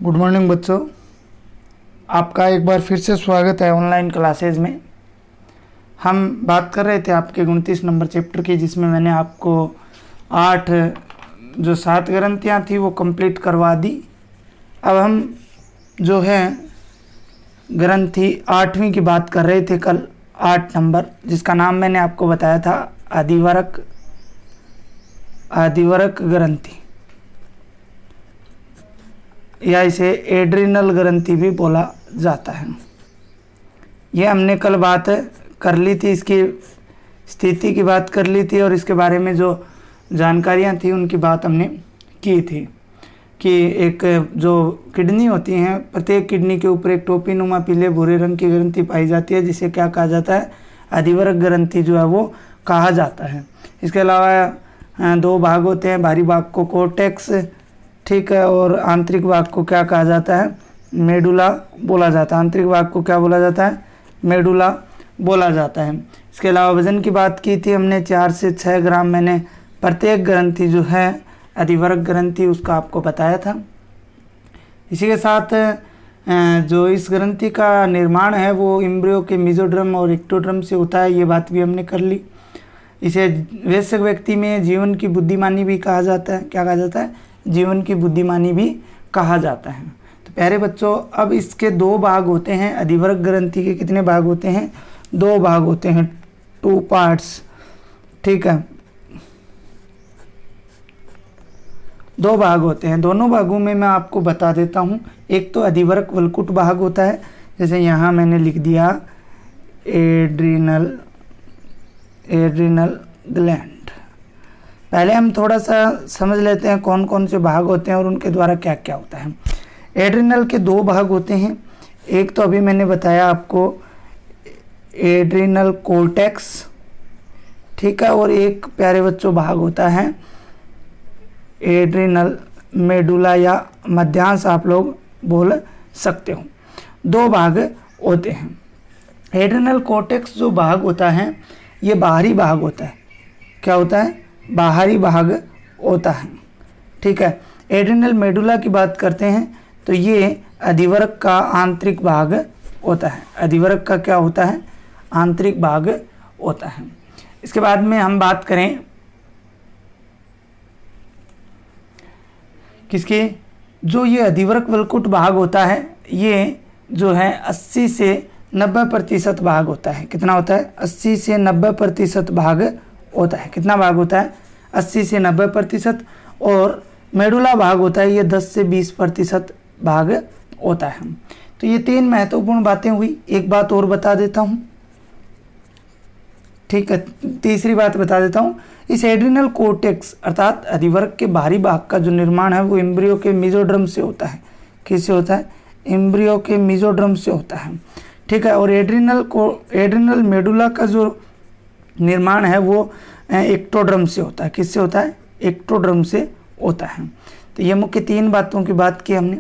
Good morning बच्चों, आपका एक बार फिर से स्वागत है ऑनलाइन क्लासेज में। हम बात कर रहे थे आपके 29 नंबर चैप्टर की, जिसमें मैंने आपको 8 जो 7 ग्रंथियाँ थी वो कंप्लीट करवा दी। अब हम जो है ग्रंथि 8वीं की बात कर रहे थे कल, 8 नंबर, जिसका नाम मैंने आपको बताया था आदिवरक ग्रंथि, या इसे एड्रिनल ग्रंथि भी बोला जाता है। ये हमने कल बात कर ली थी, इसकी स्थिति की बात कर ली थी और इसके बारे में जो जानकारियाँ थी उनकी बात हमने की थी कि एक जो किडनी होती हैं, प्रत्येक किडनी के ऊपर एक टोपी नुमा पीले भूरे रंग की ग्रंथि पाई जाती है, जिसे क्या कहा जाता है, आदिवरक ग्रंथि जो है वो कहा जाता है। इसके अलावा 2 भाग होते हैं, बाहरी भाग को कोर्टेक्स, ठीक है, और आंतरिक भाग को क्या कहा जाता है, मेडुला बोला जाता है। आंतरिक भाग को क्या बोला जाता है, मेडुला बोला जाता है। इसके अलावा वजन की बात की थी हमने, 4 से 6 ग्राम मैंने प्रत्येक ग्रंथि जो है आदिवरक ग्रंथि उसका आपको बताया था। इसी के साथ जो इस ग्रंथि का निर्माण है वो एम्ब्रियो के मेसोडर्म और एक्टोडर्म से होता है, ये बात भी हमने कर ली। इसे वयस्क व्यक्ति में जीवन की बुद्धिमानी भी कहा जाता है। क्या कहा जाता है, जीवन की बुद्धिमानी भी कहा जाता है। तो प्यारे बच्चों, अब इसके 2 भाग होते हैं। आदिवरक ग्रंथि के कितने भाग होते हैं, 2 भाग होते हैं, 2 पार्ट्स, ठीक है, 2 भाग होते हैं। दोनों भागों में मैं आपको बता देता हूँ। एक तो आदिवरक वलकुट भाग होता है, जैसे यहाँ मैंने लिख दिया एड्रिनल ग्लैंड। पहले हम थोड़ा सा समझ लेते हैं कौन कौन से भाग होते हैं और उनके द्वारा क्या क्या होता है। एड्रिनल के 2 भाग होते हैं। एक तो अभी मैंने बताया आपको एड्रिनल कोर्टेक्स, ठीक है, और एक प्यारे बच्चों भाग होता है एड्रिनल मेडुला, या मध्यांश आप लोग बोल सकते हो। 2 भाग होते हैं। एड्रिनल कोर्टेक्स जो भाग होता है ये बाहरी भाग होता है। क्या होता है, बाहरी भाग होता है, ठीक है। एड्रिनल मेडुला की बात करते हैं तो ये आदिवरक का आंतरिक भाग होता है। आदिवरक का क्या होता है, आंतरिक भाग होता है। इसके बाद में हम बात करें किसकी, जो ये आदिवरक वलकुट भाग होता है, ये जो है 80 से 90% भाग होता है। कितना होता है, 80 से 90% भाग होता है। कितना भाग होता है, 80 से 90%। और मेडुला भाग होता है ये 10 से 20% भाग होता है। तो ये 3 महत्वपूर्ण बातें हुई। एक बात और बता देता हूँ, ठीक है, तीसरी बात बता देता हूँ। इस एड्रिनल कोर्टेक्स अर्थात आदिवरक के बाहरी भाग का जो निर्माण है वो एम्ब्रियो के मेसोडर्म से होता है। किससे होता है, एम्ब्रियो के मेसोडर्म से होता है, ठीक है। और एड्रिनल मेडुला का जो निर्माण है वो एक्टोडर्म से होता है। किससे होता है, एक्टोडर्म से होता है। तो ये मुख्य 3 बातों की बात की हमने।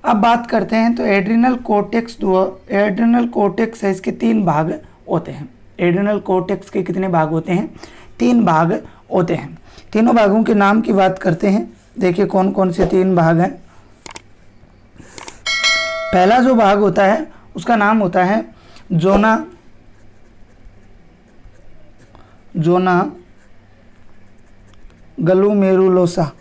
अब बात करते हैं तो एड्रिनल कोर्टेक्स है, इसके 3 भाग होते हैं। एड्रिनल कोर्टेक्स के कितने भाग होते हैं, 3 भाग होते हैं। तीनों भागों के नाम की बात करते हैं। देखिए कौन कौन से 3 भाग हैं। पहला जो भाग होता है उसका नाम होता है जोना ग्लूमेरुलोसा।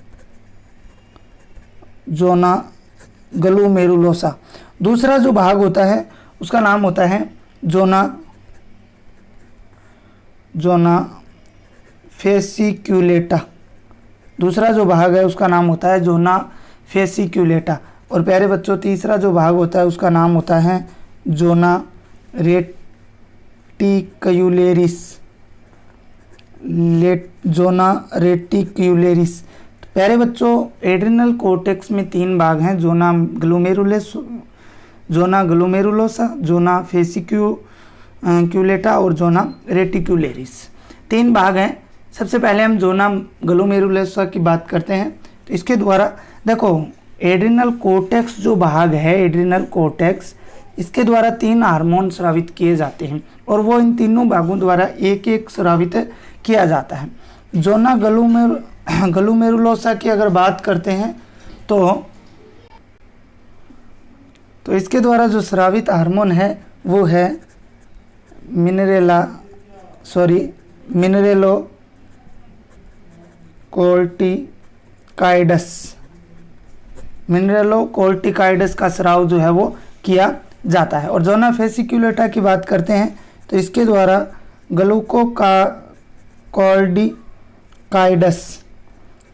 दूसरा जो भाग होता है उसका नाम होता है जोना फेसिक्यूलेटा। दूसरा जो भाग है उसका नाम होता है जोना फेसिक्यूलेटा। और प्यारे बच्चों, तीसरा जो भाग होता है उसका नाम होता है जोना रेटिक्यूलेरिस। प्यारे बच्चों, एड्रिनल कोर्टेक्स में 3 भाग हैं, जोना ग्लूमेरुलोसा, जोना फेसिक्यूलेटा और जोना रेटिक्यूलेरिस। 3 भाग हैं। सबसे पहले हम जोना ग्लूमेरुलोसा की बात करते हैं। तो इसके द्वारा देखो, एड्रिनल कोर्टेक्स जो भाग है, एड्रिनल कोर्टेक्स, इसके द्वारा 3 हार्मोन स्रावित किए जाते हैं और वो इन तीनों भागों द्वारा एक एक स्रावित किया जाता है। जोना ग्लूमेरुलोसा की अगर बात करते हैं तो तो इसके द्वारा जो स्रावित हार्मोन है वो है मिनरेलो कोर्टिकाइडस। मिनरेलो कोर्टिकाइडस का स्राव जो है वो किया जाता है। और जोना फेसिकुलेटा की बात करते हैं तो इसके द्वारा ग्लूकोकॉर्टिकाइडस,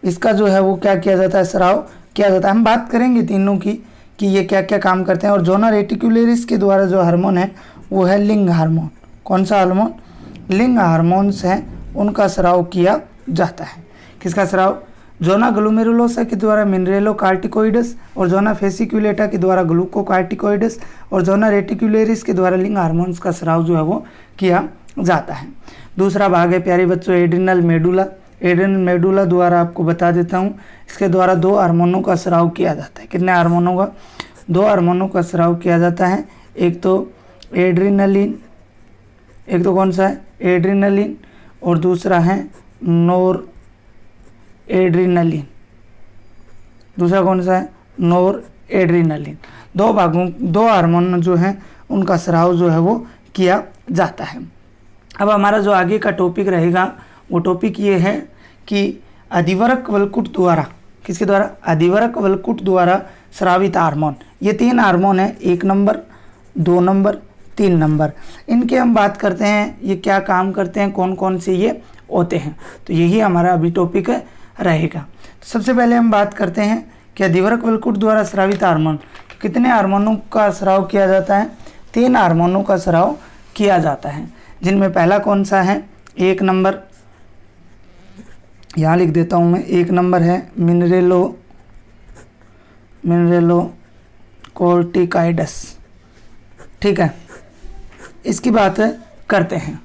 इसका जो है वो क्या किया जाता है, स्राव किया जाता है। हम बात करेंगे तीनों की कि ये क्या क्या काम करते हैं। और जोना रेटिकुलरिस के द्वारा जो हार्मोन है वो है लिंग हार्मोन। कौन सा हार्मोन? लिंग हार्मोन्स हैं, उनका स्राव किया जाता है। किसका स्राव? जोना ग्लोमेरुलोसा के द्वारा मिनरेलो कार्टिकोइडस, और जोना फेसिकुलेटा के द्वारा ग्लूकोकार्टिकोइडस, और जोना रेटिकुलरिस के द्वारा लिंग हार्मोन्स का स्राव जो है वो किया जाता है। दूसरा भाग है प्यारे बच्चों एड्रिनल मेडुला। एड्रिनल मेडुला द्वारा आपको बता देता हूँ, इसके द्वारा 2 हार्मोनों का स्राव किया जाता है। कितने हार्मोनों का? 2 हार्मोनों का स्राव किया जाता है। एक तो एड्रिनलिन, एक तो कौन सा है? एड्रिनलिन, और दूसरा है नोर एड्रिनलिन। दूसरा कौन सा है? नोर एड्रिनलिन। 2 हार्मोन जो हैं उनका स्राव जो है वो किया जाता है। अब हमारा जो आगे का टॉपिक रहेगा वो टॉपिक ये है कि अधिवरक वलकुट द्वारा, किसके द्वारा? अधिवरक वलकुट द्वारा स्रावित हार्मोन। ये 3 हार्मोन है, 1 नंबर, 2 नंबर, 3 नंबर। इनके हम बात करते हैं, ये क्या काम करते हैं, कौन कौन से ये होते हैं। तो यही हमारा अभी टॉपिक रहेगा। तो सबसे पहले हम बात करते हैं कि अधिवरक वलकुट द्वारा स्रावित हार्मोन, कितने हार्मोनों का स्राव किया जाता है? 3 हार्मोनों का स्राव किया जाता है, जिनमें पहला कौन सा है? 1 नंबर, यहाँ लिख देता हूँ मैं, 1 नंबर है मिनरेलो कोर्टिकाइडस। ठीक है, इसकी बात करते हैं।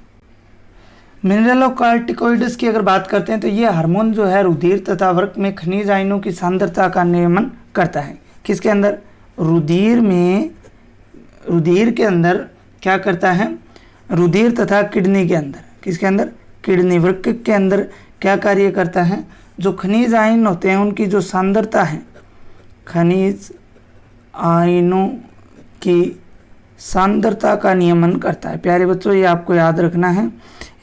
मिनरेलो कार्टिकोइडस की अगर बात करते हैं तो ये हार्मोन जो है रुधिर तथा वृक्क में खनिज आयनों की सांद्रता का नियमन करता है। किसके अंदर? रुधिर के अंदर क्या करता है? रुधिर तथा किडनी के अंदर। किसके अंदर? किडनी, वृक्क के अंदर क्या कार्य करता है? जो खनिज आयन होते हैं उनकी जो सांद्रता है, खनिज आयनों की सांद्रता का नियमन करता है। प्यारे बच्चों ये आपको याद रखना है,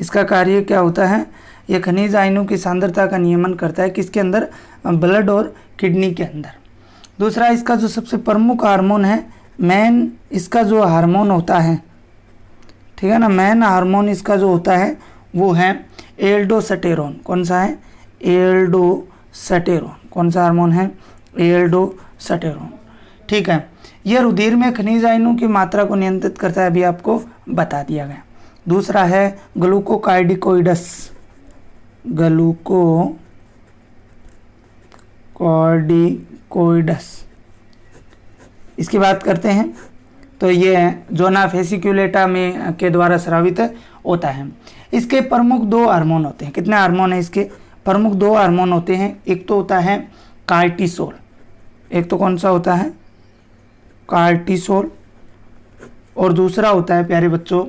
इसका कार्य क्या होता है? ये खनिज आयनों की सांद्रता का नियमन करता है। किसके अंदर? ब्लड और किडनी के अंदर। दूसरा इसका जो सबसे प्रमुख हार्मोन है, मेन इसका जो हार्मोन होता है, ठीक है ना, मेन हार्मोन इसका जो होता है वो है एल्डोस्टेरोन। कौन सा है? एल्डोस्टेरोन। कौन सा हार्मोन है? एल्डोस्टेरोन। ठीक है, यह रुधिर में खनिज आयनों की मात्रा को नियंत्रित करता है, अभी आपको बता दिया गया। दूसरा है ग्लूकोकार्टिकोइडस। ग्लूकोकार्टिकोइडस, इसकी बात करते हैं तो ये जोना फेसिकुलेटा में के द्वारा स्रावित होता है। इसके प्रमुख 2 हार्मोन होते हैं। कितने हार्मोन है इसके? प्रमुख 2 हार्मोन होते हैं। एक तो होता है कार्टिसोल, एक तो कौन सा होता है? कार्टिसोल, और दूसरा होता है प्यारे बच्चों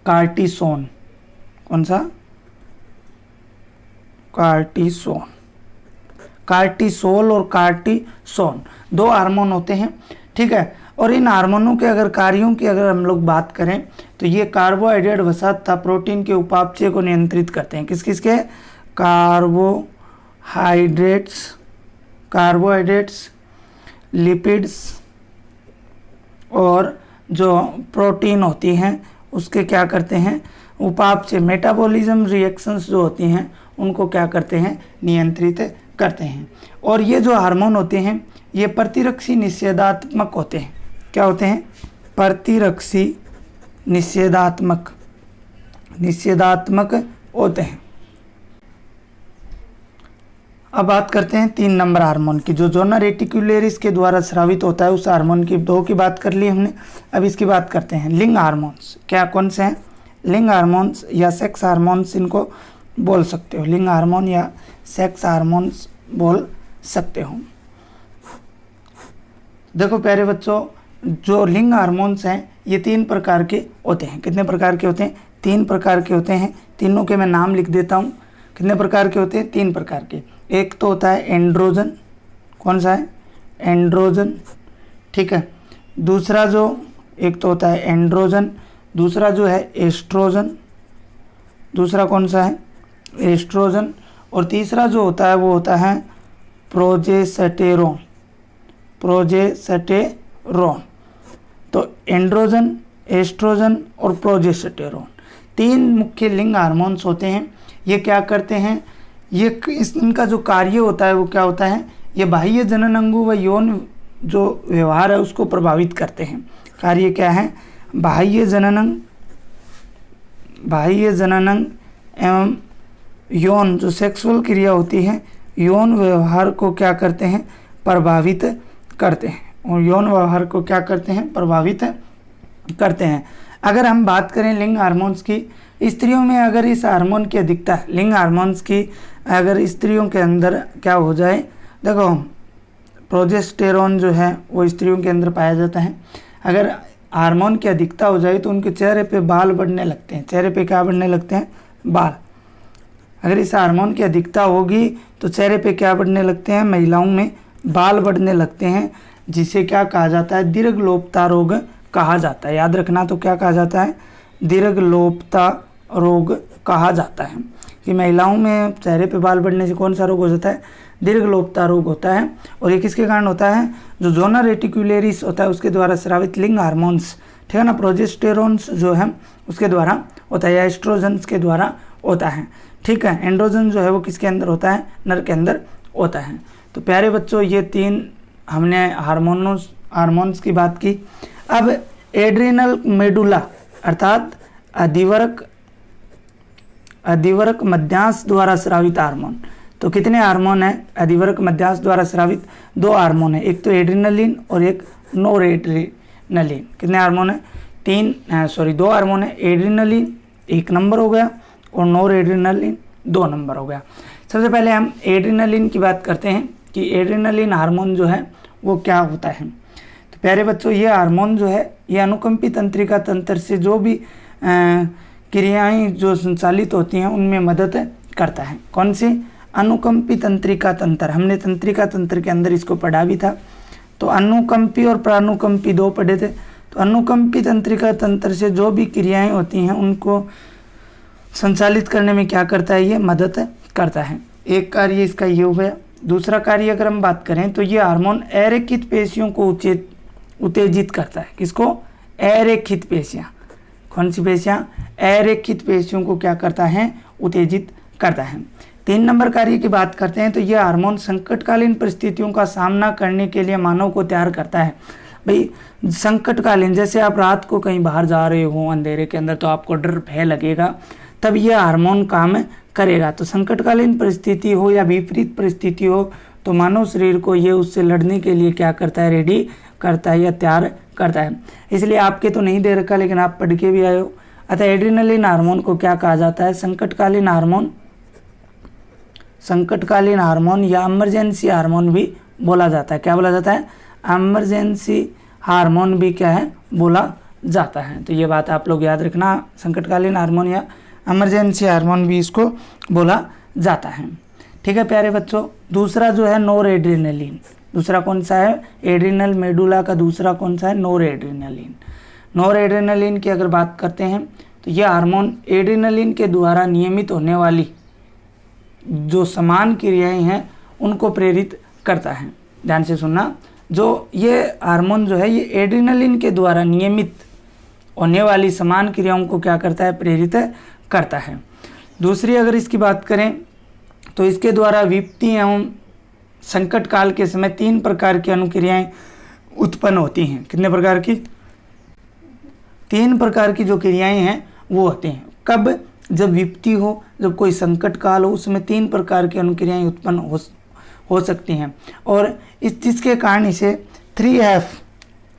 कार्टिसोन। कौन सा? कार्टिसोन। कार्टिसोल और कार्टिसोन 2 हार्मोन होते हैं। ठीक है, और इन हार्मोनों के अगर कार्यों की अगर हम लोग बात करें तो ये कार्बोहाइड्रेट वसा तथा प्रोटीन के उपापचय को नियंत्रित करते हैं। किस किस के? कार्बोहाइड्रेट्स, लिपिड्स और जो प्रोटीन होती हैं उसके क्या करते हैं? उपापचय, मेटाबॉलिज्म रिएक्शंस जो होती हैं उनको क्या करते हैं? नियंत्रित करते हैं। और ये जो हार्मोन होते हैं ये प्रतिरक्षी निषेधात्मक होते हैं। क्या होते हैं? प्रतिरक्षी निषेधात्मक होते हैं। अब बात करते हैं 3 नंबर हार्मोन की, जो जोना रेटिकुलरिस के द्वारा स्रावित होता है। उस हार्मोन की 2 की बात कर ली हमने। अब इसकी बात करते हैं लिंग हार्मोन्स। क्या कौन से हैं? लिंग हार्मोन्स या सेक्स हार्मोन्स इनको बोल सकते हो। लिंग हार्मोन या सेक्स हार्मोन्स बोल सकते हो। देखो प्यारे बच्चों, जो लिंग हार्मोन्स हैं ये 3 प्रकार के होते हैं। कितने प्रकार के होते हैं? 3 प्रकार के होते हैं। तीनों के मैं नाम लिख देता हूँ। कितने प्रकार के होते हैं? 3 प्रकार के। एक तो होता है एंड्रोजन। कौन सा है? एंड्रोजन। ठीक है, दूसरा जो एक तो होता है एंड्रोजन, दूसरा जो है एस्ट्रोजन, दूसरा कौन सा है एस्ट्रोजन, और तीसरा जो होता है वो होता है प्रोजेस्टेरोन, प्रोजेस्टेरोन। तो एंड्रोजन, एस्ट्रोजन और प्रोजेस्टेरोन 3 मुख्य लिंग हार्मोन्स होते हैं। ये क्या करते हैं, ये इनका जो कार्य होता है वो क्या होता है, ये बाह्य जनन अंगों व यौन जो व्यवहार है उसको प्रभावित करते हैं। कार्य क्या है, बाह्य जननंग एवं यौन जो सेक्सुअल क्रिया होती है, यौन व्यवहार को क्या करते हैं, प्रभावित करते हैं, और यौन व्यवहार को क्या करते हैं, प्रभावित करते हैं। अगर हम बात करें लिंग हार्मोन्स की, स्त्रियों में अगर इस हार्मोन की अधिकता, लिंग हार्मोन्स की अगर स्त्रियों के अंदर क्या हो जाए, देखो प्रोजेस्टेरोन जो है वो स्त्रियों के अंदर पाया जाता है। अगर हार्मोन की अधिकता हो जाए तो उनके चेहरे पे बाल बढ़ने लगते हैं, चेहरे पे क्या बढ़ने लगते हैं, बाल। अगर इस हार्मोन की अधिकता होगी तो चेहरे पे क्या बढ़ने लगते हैं, महिलाओं में बाल बढ़ने लगते हैं, जिसे क्या कहा जाता है, दीर्घलोपता रोग कहा जाता है। याद रखना, तो क्या कहा जाता है, दीर्घलोपता रोग कहा जाता है। कि महिलाओं में चेहरे पे बाल बढ़ने से कौन सा रोग हो जाता है, दीर्घलोपता रोग होता है। और ये किसके कारण होता है, जो जोना रेटिकुलेरिस होता है उसके द्वारा स्रावित लिंग हार्मोन्स, ठीक है ना, प्रोजेस्टेरोन्स जो है उसके द्वारा होता है, या एस्ट्रोजन्स के द्वारा होता है। ठीक है, एंड्रोजन जो है वो किसके अंदर होता है, नर के अंदर होता है। तो प्यारे बच्चों, ये 3 हमने हार्मोन्स की बात की। अब एड्रिनल मेडुला अर्थात अधिवरक मध्यांश द्वारा स्रावित हार्मोन। तो कितने हार्मोन है अधिवरक मध्यांश द्वारा स्रावित, 2 हार्मोन है, एक तो एड्रिनलिन और एक नोरेड्रिनलिन। कितने हार्मोन है, 2 हार्मोन है। एड्रिनलिन 1 नंबर हो गया और नोरेड्रिनलिन 2 नंबर हो गया। सबसे पहले हम एड्रिनलिन की बात करते हैं कि एड्रिनलिन हार्मोन जो है वो क्या होता है। तो प्यारे बच्चों, ये हार्मोन जो है ये अनुकंपी तंत्रिका तंत्र से जो भी क्रियाएं जो संचालित होती हैं उनमें मदद करता है। कौन सी, अनुकंपी तंत्रिका तंत्र। हमने तंत्रिका तंत्र के अंदर इसको पढ़ा भी था। तो अनुकंपी और प्रानुकंपी 2 पढ़े थे। तो अनुकंपी तंत्रिका तंत्र से जो भी क्रियाएं होती हैं उनको संचालित करने में क्या करता है, ये मदद करता है। एक कार्य इसका ये हो गया। दूसरा कार्य अगर हम बात करें तो ये हार्मोन अरेखित पेशियों को उत्तेजित करता है। किसको, अरेखित पेशियां। कौन सी पेशियां, अरेखित पेशियों को क्या करता है, उत्तेजित करता है। 3 नंबर कार्य की बात करते हैं तो यह हार्मोन संकटकालीन परिस्थितियों का सामना करने के लिए मानव को तैयार करता है। भाई संकटकालीन, जैसे आप रात को कहीं बाहर जा रहे हो अंधेरे के अंदर तो आपको डर भय लगेगा, तब यह हार्मोन काम करेगा। तो संकटकालीन परिस्थिति हो या विपरीत परिस्थिति हो तो मानव शरीर को ये उससे लड़ने के लिए क्या करता है, रेडी करता है या तैयार करता है। इसलिए आपके तो नहीं दे रखा लेकिन आप पढ़ के भी आए हो। अतः एड्रिनलिन हार्मोन को क्या कहा जाता है, संकटकालीन हार्मोन या इमरजेंसी हार्मोन भी बोला जाता है। क्या बोला जाता है, इमरजेंसी हार्मोन भी क्या है, बोला जाता है। तो ये बात आप लोग याद रखना, संकटकालीन हार्मोन या इमरजेंसी हार्मोन भी इसको बोला जाता है। ठीक है प्यारे बच्चों, दूसरा जो है नोरेड्रिनलिन। दूसरा कौन सा है, एड्रिनल मेडुला का दूसरा कौन सा है, नोरेड्रिनलिन। नोरेड्रिनलिन की अगर बात करते हैं तो यह हार्मोन एड्रिनलिन के द्वारा नियमित होने वाली जो समान क्रियाएं हैं उनको प्रेरित करता है। ध्यान से सुनना, जो ये हार्मोन जो है ये एड्रिनलिन के द्वारा नियमित होने वाली समान क्रियाओं को क्या करता है, प्रेरित करता है। दूसरी अगर इसकी बात करें तो इसके द्वारा विपत्ति एवं संकट काल के समय 3 प्रकार की अनुक्रियाएं उत्पन्न होती हैं। कितने प्रकार की, 3 प्रकार की जो क्रियाएं हैं वो होती हैं। कब, जब विपत्ति हो, जब कोई संकट काल हो, उसमें 3 प्रकार की अनुक्रियाएं उत्पन्न हो सकती हैं। और इस जिसके कारण इसे 3F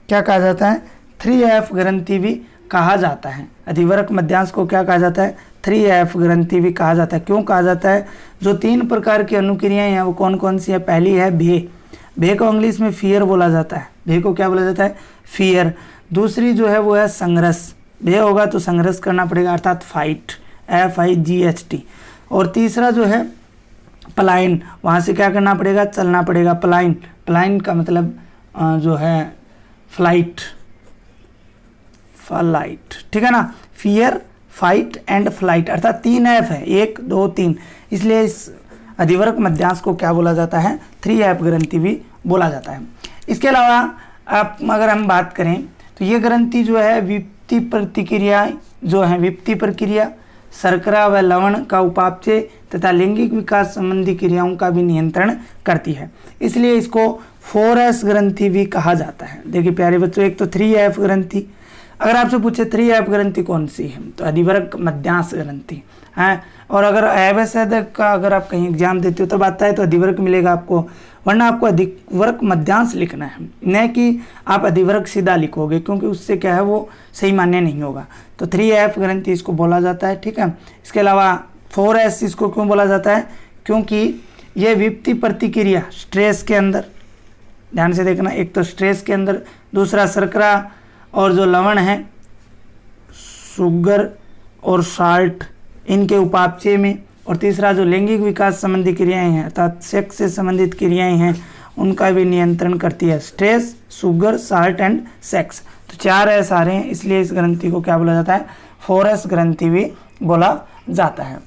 क्या कहा जाता है, 3F ग्रंथि भी कहा जाता है। अधिवरक मध्यांश को क्या कहा जाता है, 3F ग्रंथि भी कहा जाता है। क्यों कहा जाता है, जो 3 प्रकार की अनुक्रियाएं हैं वो कौन कौन सी है। पहली है भय को इंग्लिश में फियर बोला जाता है। भय को क्या बोला जाता है, फियर। दूसरी जो है वो है संघर्ष। भय होगा तो संघर्ष करना पड़ेगा अर्थात फाइट, FIGHT। और तीसरा जो है पलायन, वहाँ से क्या करना पड़ेगा, चलना पड़ेगा। पलायन का मतलब जो है फ्लाइट, फ्लाइट, ठीक है ना। फियर, फाइट एंड फ्लाइट, अर्थात 3 F है, 1 2 3, इसलिए इस अधिवरक मध्यांश को क्या बोला जाता है, 3F ग्रंथि भी बोला जाता है। इसके अलावा आप अगर हम बात करें तो ये ग्रंथि जो है विप्ति प्रतिक्रिया जो है, विप्ति प्रक्रिया, शर्करा व लवण का उपापचय तथा लैंगिक विकास संबंधी क्रियाओं का भी नियंत्रण करती है, इसलिए इसको 4S ग्रंथि भी कहा जाता है। देखिए प्यारे बच्चों, एक तो 3F ग्रंथि, अगर आपसे पूछे 3F ग्रंथि कौन सी है तो अधिवरक मध्यांश ग्रंथि है। और अगर अवसादक का अगर आप कहीं एग्जाम देते हो तब आता है तो अधिवरक मिलेगा आपको, वरना आपको अधिवरक मध्यांश लिखना है, न कि आप अधिवरक सीधा लिखोगे, क्योंकि उससे क्या है वो सही मान्य नहीं होगा। तो 3F ग्रंथि इसको बोला जाता है, ठीक है। इसके अलावा 4S इसको क्यों बोला जाता है, क्योंकि ये विप्ति प्रतिक्रिया स्ट्रेस के अंदर, ध्यान से देखना, एक तो स्ट्रेस के अंदर, दूसरा शर्करा और जो लवण है शुगर और साल्ट इनके उपापचय में, और तीसरा जो लैंगिक विकास संबंधी क्रियाएं हैं अर्थात सेक्स से संबंधित क्रियाएं हैं उनका भी नियंत्रण करती है, stress, sugar, salt and sex. तो 4S आ रहे हैं, इसलिए इस ग्रंथि को क्या बोला जाता है, 4S ग्रंथि भी बोला जाता है।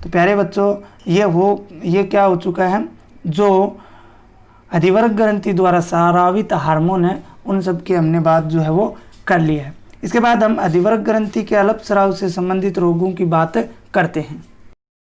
तो प्यारे बच्चों, ये क्या हो चुका है, जो अधिवरक ग्रंथि द्वारा स्रावित हार्मोन है उन सब की हमने बात जो है वो कर ली है। इसके बाद हम अधिवरक ग्रंथि के अल्प स्राव से संबंधित रोगों की बात करते हैं।